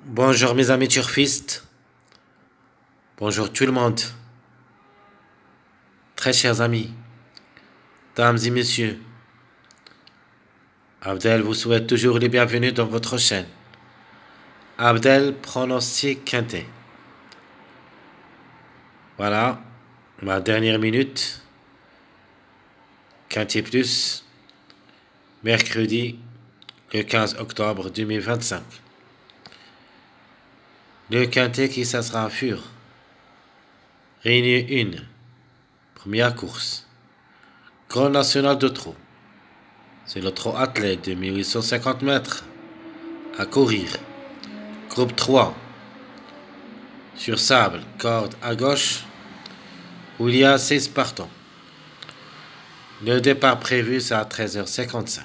Bonjour mes amis turfistes, bonjour tout le monde, très chers amis, dames et messieurs. Abdel vous souhaite toujours les bienvenus dans votre chaîne. Abdel pronostic quintet. Voilà, ma dernière minute. Quintet plus, mercredi le 15 octobre 2025. Le quintet qui ça sera fur. Réunion 1, première course. Grand national de trot. C'est le trot athlète de 1850 mètres à courir. Groupe 3. Sur sable, corde à gauche, où il y a 16 partants. Le départ prévu, c'est à 13h55.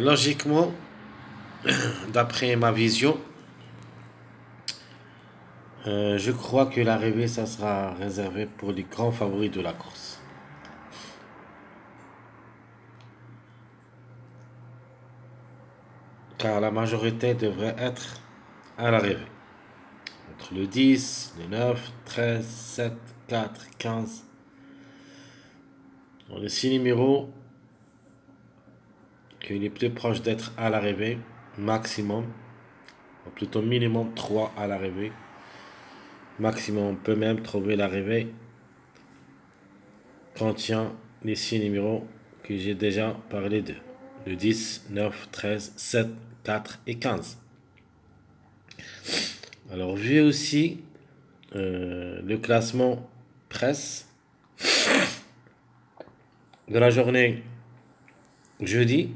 Logiquement, d'après ma vision, je crois que l'arrivée, ça sera réservé pour les grands favoris de la course. Car la majorité devrait être à l'arrivée. Entre le 10, le 9, 13, 7, 4, 15. Dans les 6 numéros, qu'il est plus proche d'être à l'arrivée, maximum, ou plutôt minimum 3 à l'arrivée. Maximum, on peut même trouver l'arrivée contient les 6 numéros que j'ai déjà parlé d'eux. Le 10, 9, 13, 7, 4 et 15. Alors, vu aussi le classement presse de la journée jeudi,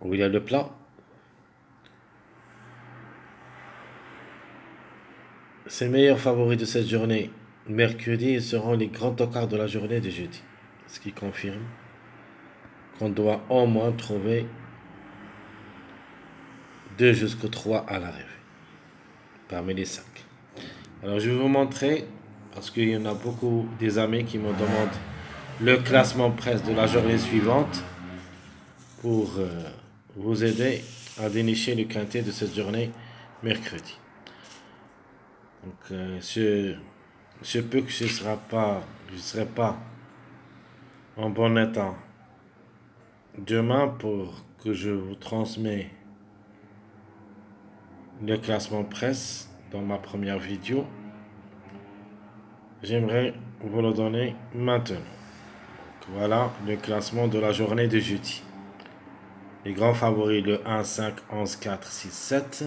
où il y a le plat, ces meilleurs favoris de cette journée mercredi seront les grands tocards de la journée de jeudi. Ce qui confirme qu'on doit au moins trouver 2 jusqu'au 3 à l'arrivée, parmi les 5. Alors je vais vous montrer, parce qu'il y en a beaucoup des amis qui me demandent le classement presse de la journée suivante pour vous aider à dénicher le quintet de cette journée mercredi. Donc je peux que je ne serai pas en bon état demain pour que je vous transmets le classement presse dans ma première vidéo. J'aimerais vous le donner maintenant. Donc voilà le classement de la journée de jeudi. Les grands favoris, le 1, 5, 11, 4, 6, 7.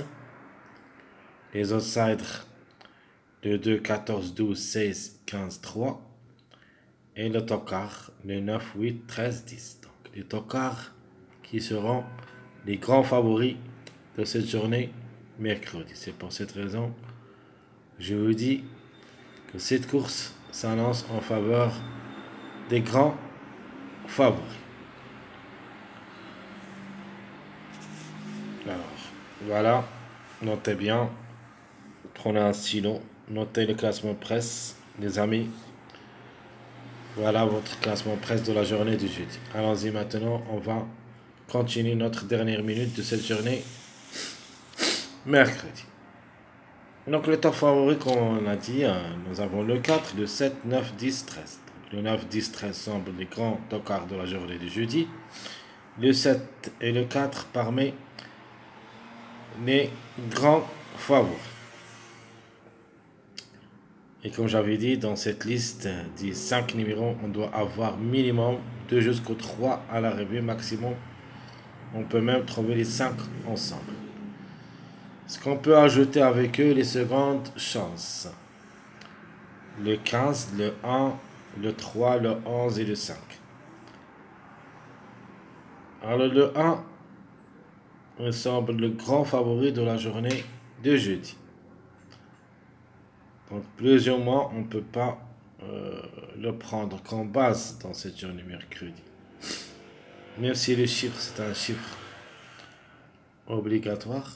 Les outsiders, le 2, 14, 12, 16, 15, 3. Et le tocard, le 9, 8, 13, 10. Donc les tocards qui seront les grands favoris de cette journée mercredi. C'est pour cette raison je vous dis que cette course s'annonce en faveur des grands favoris. Alors, voilà, notez bien, prenez un stylo, notez le classement presse, les amis. Voilà votre classement presse de la journée du jeudi. Allons-y maintenant, on va continuer notre dernière minute de cette journée mercredi. Donc le top favori qu'on a dit, nous avons le 4, le 7, 9, 10, 13. Donc, le 9, 10, 13 semblent les grands tocards de la journée du jeudi. Le 7 et le 4 parmi les grands favoris. Et comme j'avais dit, dans cette liste des 5 numéros, on doit avoir minimum 2 jusqu'au 3 à l'arrivée maximum. On peut même trouver les 5 ensemble. Ce qu'on peut ajouter avec eux, les secondes chances. Le 15, le 1, le 3, le 11 et le 5. Alors le 1 me semble le grand favori de la journée de jeudi. Donc plus ou moins, on ne peut pas le prendre comme base dans cette journée mercredi. Même si le chiffre, c'est un chiffre obligatoire.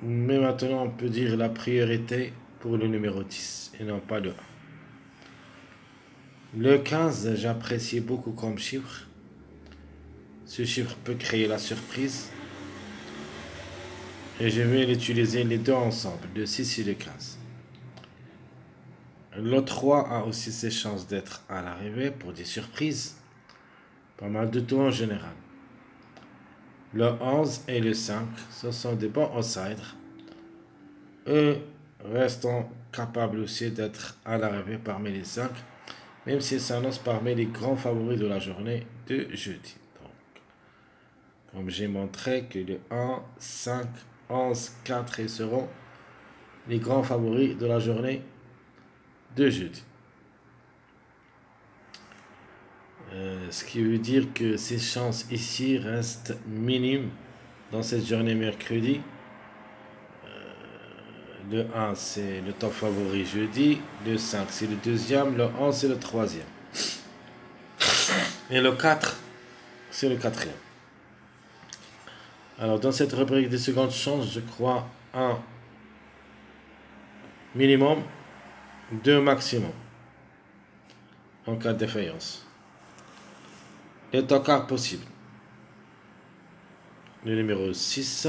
Mais maintenant, on peut dire la priorité pour le numéro 10 et non pas le 1. Le 15, j'apprécie beaucoup comme chiffre. Ce chiffre peut créer la surprise. Et je vais l'utiliser les deux ensemble, le 6 et le 15. Le 3 a aussi ses chances d'être à l'arrivée pour des surprises. Pas mal de tours en général. Le 11 et le 5, ce sont des bons outsiders. Eux restent capables aussi d'être à l'arrivée parmi les 5, même s'ils s'annoncent parmi les grands favoris de la journée de jeudi. Donc, comme j'ai montré que le 1, 5, 11, 4 seront les grands favoris de la journée de jeudi. Ce qui veut dire que ces chances ici restent minimes dans cette journée mercredi. Le 1 c'est le top favori jeudi, le 5 c'est le deuxième, le 11 c'est le troisième. Et le 4 c'est le quatrième. Alors dans cette rubrique des secondes chances, je crois un minimum, 2 maximum en cas de défaillance. Les tocards possibles. Le numéro 6,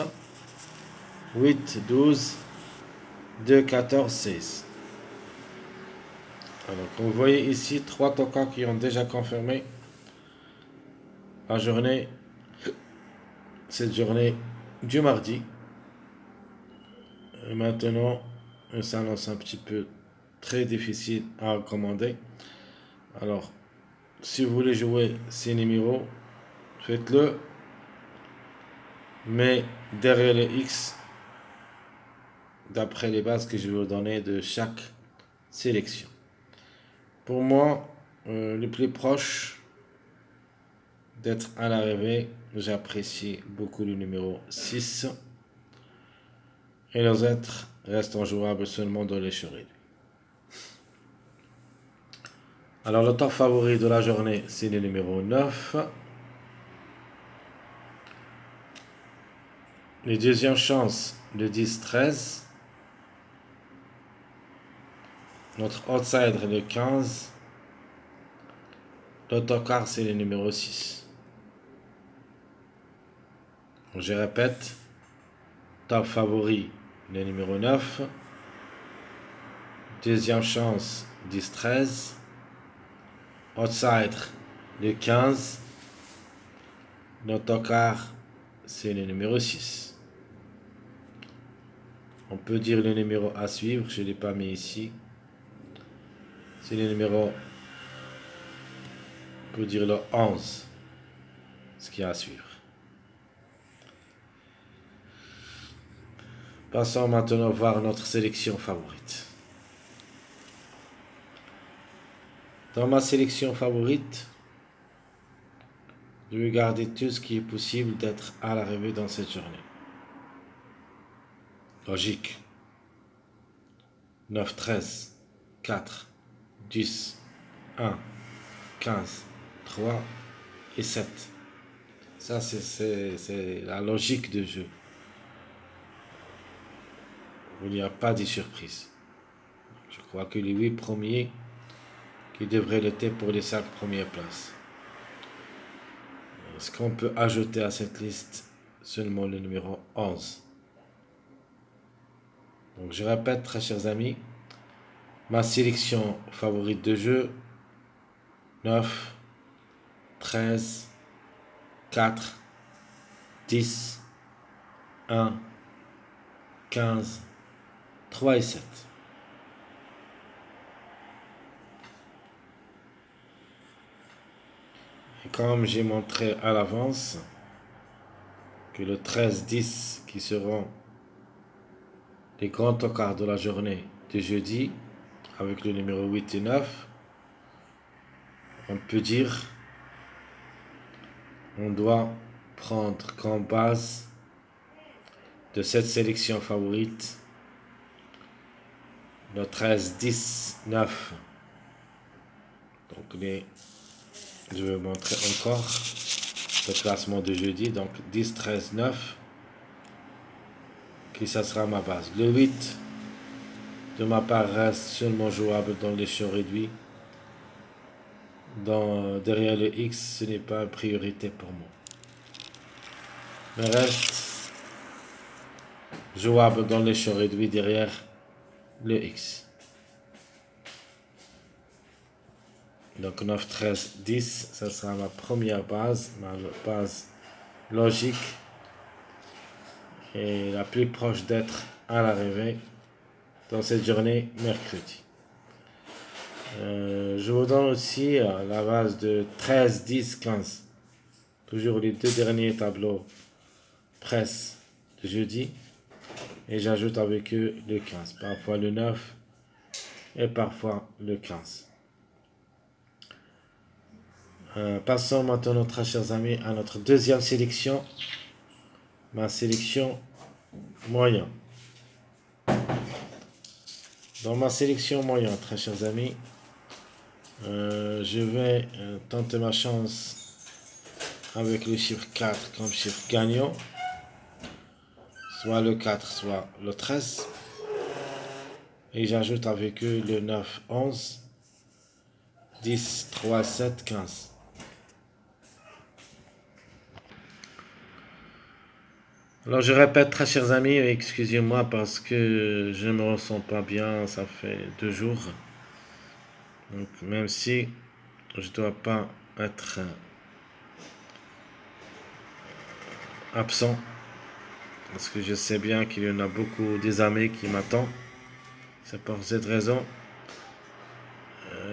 8, 12, 2, 14, 16. Alors, comme vous voyez ici, 3 tocards qui ont déjà confirmé la journée, cette journée du mardi. Et maintenant, ça s'annonce un petit peu très difficile à recommander. Alors, si vous voulez jouer ces numéros, faites-le. Mais derrière le X, d'après les bases que je vais vous donner de chaque sélection. Pour moi, le plus proche d'être à l'arrivée, j'apprécie beaucoup le numéro 6. Et les autres restent jouables seulement dans les chorés. Alors le top favori de la journée, c'est le numéro 9. Les deuxièmes chances, le 10-13. Notre outsider, le 15. L'autocard, c'est le numéro 6. Je répète, top favori, le numéro 9. Deuxième chance, 10-13. Outsider, le 15. L'autocard, c'est le numéro 6. On peut dire le numéro à suivre, je ne l'ai pas mis ici. C'est le numéro, on peut dire le 11, ce qui est à suivre. Passons maintenant voir notre sélection favorite. Dans ma sélection favorite, je vais garder tout ce qui est possible d'être à l'arrivée dans cette journée. Logique. 9, 13, 4, 10, 1, 15, 3 et 7. Ça, c'est la logique de jeu. Il n'y a pas de surprise. Je crois que les 8 premiers qui devraient lutter pour les 5 premières places. Est-ce qu'on peut ajouter à cette liste seulement le numéro 11? Donc je répète, très chers amis, ma sélection favorite de jeu, 9, 13, 4, 10, 1, 15, 3 et 7. Et comme j'ai montré à l'avance que le 13, 10 qui seront les grands tocards de la journée de jeudi, avec le numéro 8 et 9, on peut dire on doit prendre comme base de cette sélection favorite le 13, 10, 9. Donc je vais montrer encore le classement de jeudi. Donc 10, 13, 9. Qui ça sera ma base. Le 8 de ma part reste seulement jouable dans les shows réduits. Derrière le X, ce n'est pas une priorité pour moi. Le reste jouable dans les choix réduits derrière le X. Donc 9, 13, 10, ça sera ma première base, ma base logique et la plus proche d'être à l'arrivée dans cette journée mercredi. Je vous donne aussi la base de 13, 10, 15. Toujours les deux derniers tableaux presse de jeudi. Et j'ajoute avec eux le 15. Parfois le 9 et parfois le 15. Passons maintenant, très chers amis, à notre deuxième sélection. Ma sélection moyen. Dans ma sélection moyen, très chers amis, je vais tenter ma chance avec le chiffre 4 comme chiffre gagnant. Soit le 4, soit le 13. Et j'ajoute avec eux le 9, 11, 10, 3, 7, 15. Alors je répète, très chers amis, excusez-moi parce que je ne me ressens pas bien, ça fait 2 jours. Donc même si je ne dois pas être absent, parce que je sais bien qu'il y en a beaucoup des amis qui m'attendent. C'est pour cette raison,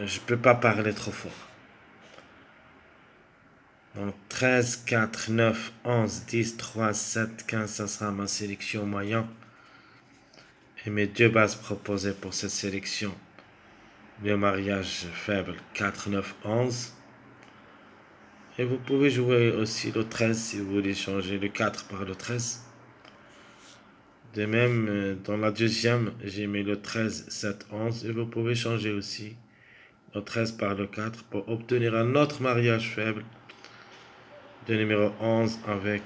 je ne peux pas parler trop fort. Donc 13, 4, 9, 11, 10, 3, 7, 15, ça sera ma sélection moyen. Et mes deux bases proposées pour cette sélection. Le mariage faible 4, 9, 11. Et vous pouvez jouer aussi le 13 si vous voulez changer le 4 par le 13. De même, dans la deuxième, j'ai mis le 13, 7, 11. Et vous pouvez changer aussi le 13 par le 4 pour obtenir un autre mariage faible de numéro 11 avec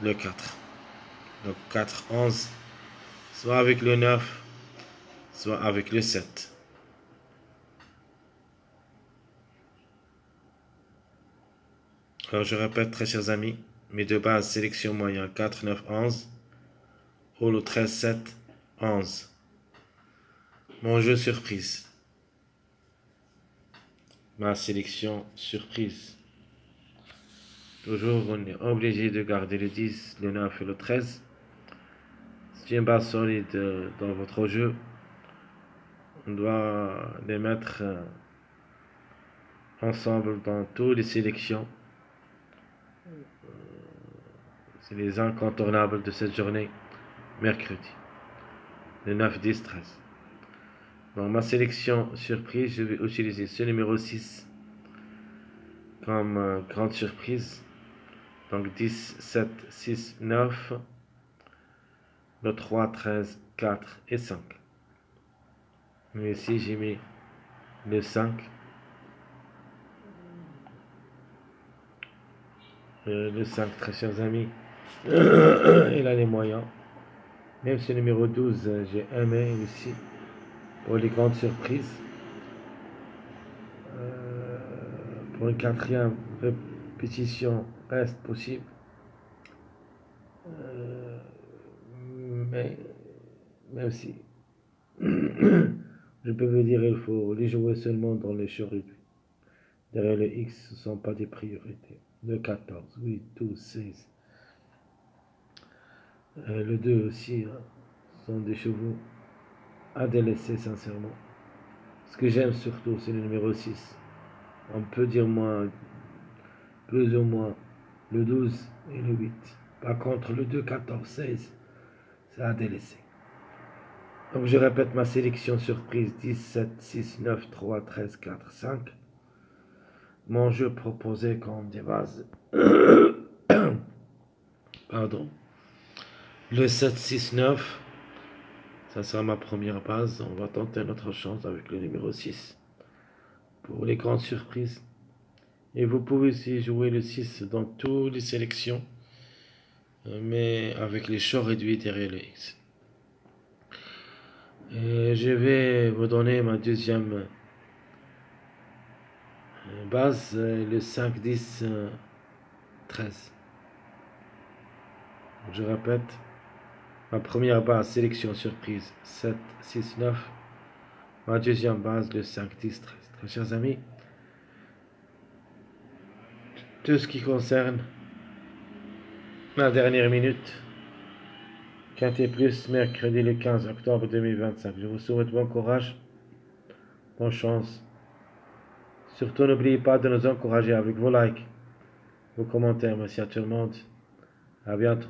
le 4. Donc 4, 11, soit avec le 9, soit avec le 7. Alors je répète, très chers amis, mes deux bases sélection moyen 4, 9, 11 ou le 13, 7, 11. Mon jeu surprise. Ma sélection surprise. Toujours, on est obligé de garder le 10, le 9 et le 13. C'est une base solide dans votre jeu. On doit les mettre ensemble dans toutes les sélections. C'est les incontournables de cette journée, mercredi. Le 9, 10, 13. Dans ma sélection surprise, je vais utiliser ce numéro 6 comme grande surprise. Donc 10, 7, 6, 9, le 3, 13, 4 et 5. Mais ici, j'ai mis le 5. Le 5, très chers amis, il a les moyens. Même ce numéro 12, j'ai aimé aussi pour les grandes surprises. Pour une quatrième répétition, reste possible. Mais même si je peux vous dire, il faut les jouer seulement dans les choix réduits. Derrière le X, ce ne sont pas des priorités. Le 14, 8, 12, 16. Le 2 aussi, sont des chevaux à délaisser sincèrement. Ce que j'aime surtout, c'est le numéro 6. On peut dire moins, plus ou moins, le 12 et le 8. Par contre, le 2, 14, 16, c'est à délaisser. Donc je répète ma sélection surprise 10, 7, 6, 9, 3, 13, 4, 5. Mon jeu proposé comme des bases. Pardon. Le 7, 6, 9. Ça sera ma première base. On va tenter notre chance avec le numéro 6. Pour les grandes surprises. Et vous pouvez aussi jouer le 6 dans toutes les sélections. Mais avec les choix réduits derrière le X. Et je vais vous donner ma deuxième base, le 5, 10, 13. Je répète. Ma première base, sélection surprise, 7, 6, 9. Ma deuxième base, le 5, 10, 13. Très chers amis, tout ce qui concerne la dernière minute, Quintet Plus, mercredi le 15 octobre 2025. Je vous souhaite bon courage, bonne chance. Surtout, n'oubliez pas de nous encourager avec vos likes, vos commentaires. Merci à tout le monde. À bientôt.